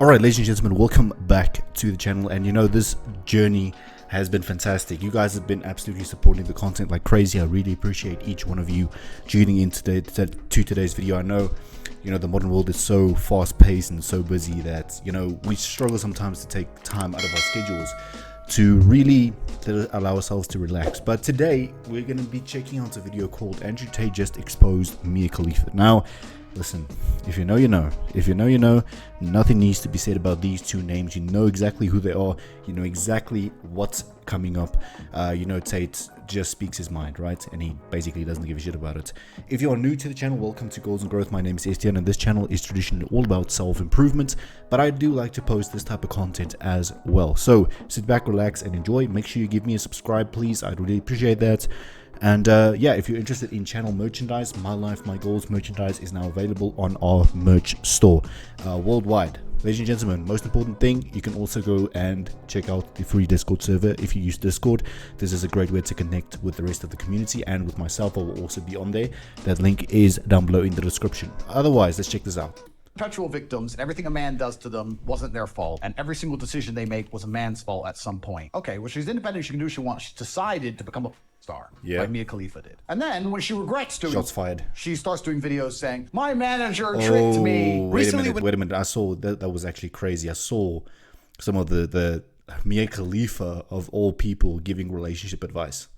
Alright, ladies and gentlemen, welcome back to the channel. And you know, this journey has been fantastic. You guys have been absolutely supporting the content like crazy. I really appreciate each one of you tuning in today to today's video. I know, you know, the modern world is so fast paced and so busy that, you know, we struggle sometimes to take time out of our schedules to really allow ourselves to relax. But today we're going to be checking out a video called Andrew Tate Just Exposed Mia Khalifa. Now listen, if you know, you know. If you know, you know. Nothing needs to be said about these two names. You know exactly who they are. You know exactly what's coming up. You know, Tate just speaks his mind, right? And he basically doesn't give a shit about it. If you are new to the channel, welcome to Goals and Growth. My name is Estienne, and this channel is traditionally all about self-improvement, but I do like to post this type of content as well. So sit back, relax, and enjoy. Make sure you give me a subscribe, please. I'd really appreciate that. And yeah, if you're interested in channel merchandise, My Life, My Goals merchandise is now available on our merch store worldwide. Ladies and gentlemen, most important thing, you can also go and check out the free Discord server if you use Discord. This is a great way to connect with the rest of the community, and with myself, I will also be on there. That link is down below in the description. Otherwise, let's check this out. Perpetual victims, and everything a man does to them wasn't their fault, and every single decision they make was a man's fault at some point. Okay, well, she's independent, she can do what she wants. She decided to become a star, like Mia Khalifa did. And then when she regrets doing shots fired, she starts doing videos saying, my manager tricked me. Wait a minute, I saw that was actually crazy. I saw some of the Mia Khalifa of all people giving relationship advice.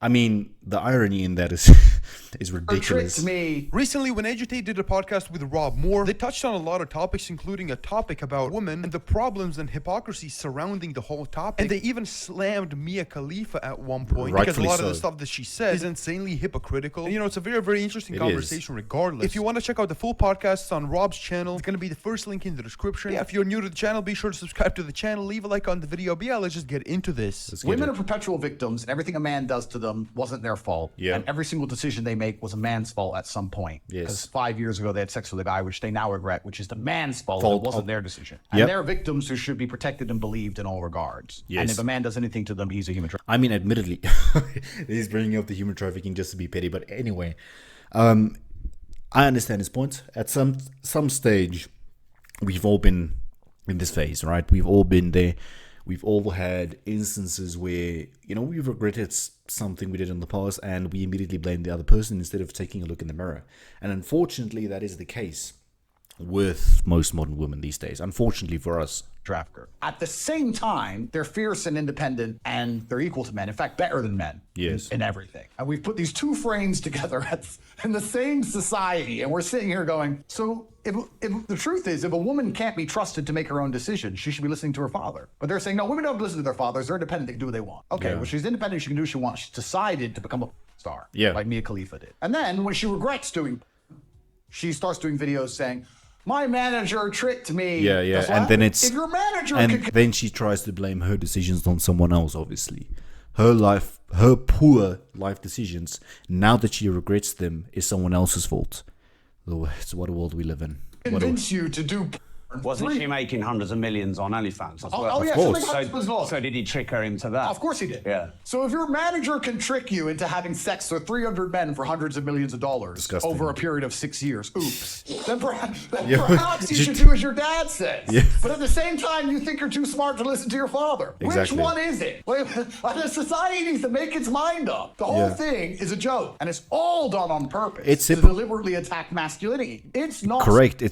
I mean, the irony in that is is ridiculous. Me. Recently, when Andrew Tate did a podcast with Rob Moore, they touched on a lot of topics, including a topic about women and the problems and hypocrisy surrounding the whole topic. And they even slammed Mia Khalifa at one point because a lot of the stuff that she said is insanely hypocritical. And, you know, it's a very, very interesting conversation regardless. If you want to check out the full podcast on Rob's channel, it's going to be the first link in the description. Yeah, if you're new to the channel, be sure to subscribe to the channel, leave a like on the video. But yeah, let's just get into this. Women are perpetual victims, and everything a man does to them wasn't their fault. And every single decision they make was a man's fault at some point. Because 5 years ago they had sex with a guy, which they now regret, which is the man's fault. It wasn't their decision. And they're victims who should be protected and believed in all regards. And if a man does anything to them, he's a human trafficker. I mean, admittedly, he's bringing up the human trafficking just to be petty. But anyway, I understand his point. At some stage, we've all been in this phase, right? We've all been there. We've all had instances where, you know, we've regretted something we did in the past and we immediately blame the other person instead of taking a look in the mirror. And unfortunately, that is the case with most modern women these days. Unfortunately for us. Trafficker. At the same time, they're fierce and independent, and they're equal to men. In fact, better than men. In everything. And we've put these two frames together in the same society, and we're sitting here going, so if the truth is, if a woman can't be trusted to make her own decisions, she should be listening to her father. But they're saying, no, women don't listen to their fathers. They're independent. They can do what they want. Okay, well, she's independent. She can do what she wants. She decided to become a star, like Mia Khalifa did. And then when she regrets doing, she starts doing videos saying, my manager tricked me. And then it's if your manager then she tries to blame her decisions on someone else. Obviously, her poor life decisions, now that she regrets them, is someone else's fault. It's what a world we live in. Convince you to do. Wasn't she making hundreds of millions on OnlyFans as well? Oh yeah, of course. So did he trick her into that? Of course he did. Yeah. So if your manager can trick you into having sex with 300 men for hundreds of millions of dollars over a period of 6 years, oops, then perhaps you should do as your dad says. But at the same time, you think you're too smart to listen to your father. Which one is it? The society needs to make its mind up. The whole thing is a joke, and it's all done on purpose. It's to deliberately attack masculinity. It's not correct.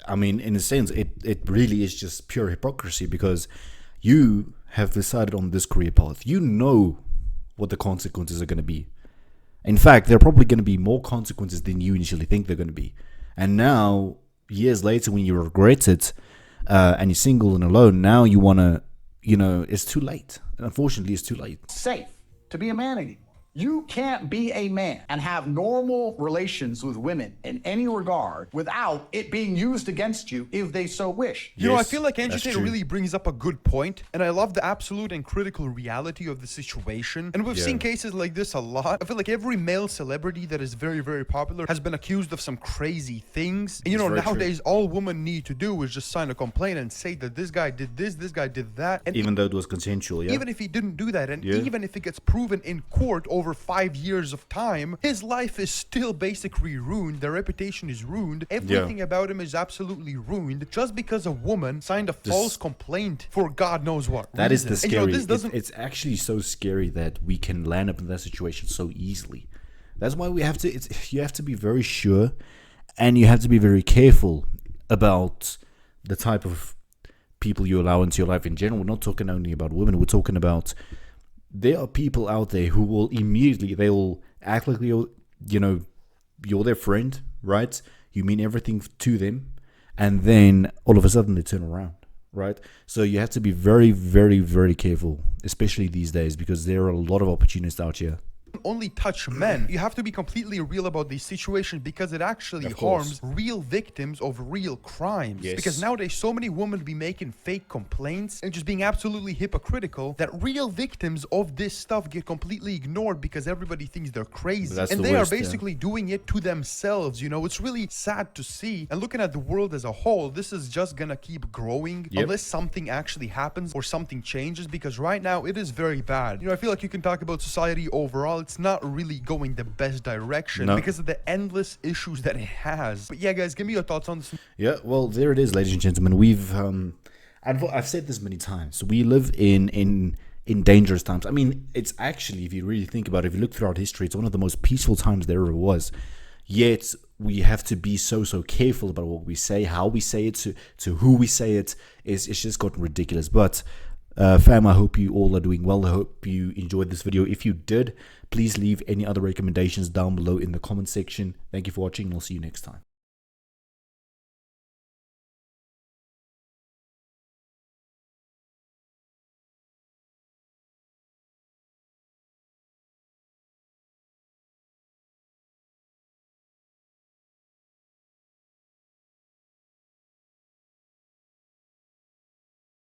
I mean, in a sense, it really is just pure hypocrisy, because you have decided on this career path. You know what the consequences are going to be. In fact, there are probably going to be more consequences than you initially think they're going to be. And now, years later, when you regret it, and you're single and alone, now you want to, you know, it's too late. Unfortunately, it's too late. Safe to be a man anymore. You can't be a man and have normal relations with women in any regard without it being used against you if they so wish. You know, I feel like Andrew Tate really brings up a good point, and I love the absolute and critical reality of the situation. And we've seen cases like this a lot. I feel like every male celebrity that is very, very popular has been accused of some crazy things. And, you know, nowadays, all women need to do is just sign a complaint and say that this guy did this guy did that. And even though it was consensual, even if he didn't do that, and even if it gets proven in court over over 5 years of time, his life is still basically ruined. Their reputation is ruined. Everything about him is absolutely ruined just because a woman signed a false complaint for God knows what That reason. is the scary. And, you know, it's actually so scary that we can land up in that situation so easily. That's why we have to. You have to be very sure, and you have to be very careful about the type of people you allow into your life in general. We're not talking only about women. We're talking about there are people out there who will immediately, they will act like you're their friend, right? You mean everything to them, and then all of a sudden they turn around, right? So you have to be very, very, very careful, especially these days, because there are a lot of opportunists out here. Only touch men. You have to be completely real about these situations because it actually harms real victims of real crimes. Yes. Because nowadays so many women be making fake complaints and just being absolutely hypocritical that real victims of this stuff get completely ignored because everybody thinks they're crazy. And they are basically doing it to themselves, you know. It's really sad to see. And looking at the world as a whole, this is just gonna keep growing unless something actually happens or something changes, because right now it is very bad. You know, I feel like you can talk about society overall. It's not really going the best direction because of the endless issues that it has. But yeah, guys, give me your thoughts on this. Yeah, well, there it is, ladies and gentlemen. I've said this many times. We live in dangerous times. I mean, it's actually, if you really think about it, if you look throughout history, it's one of the most peaceful times there ever was. Yet we have to be so careful about what we say, how we say it, to who we say it. It's just gotten ridiculous. But fam, I hope you all are doing well. I hope you enjoyed this video. If you did, please leave any other recommendations down below in the comment section. Thank you for watching, and I'll see you next time.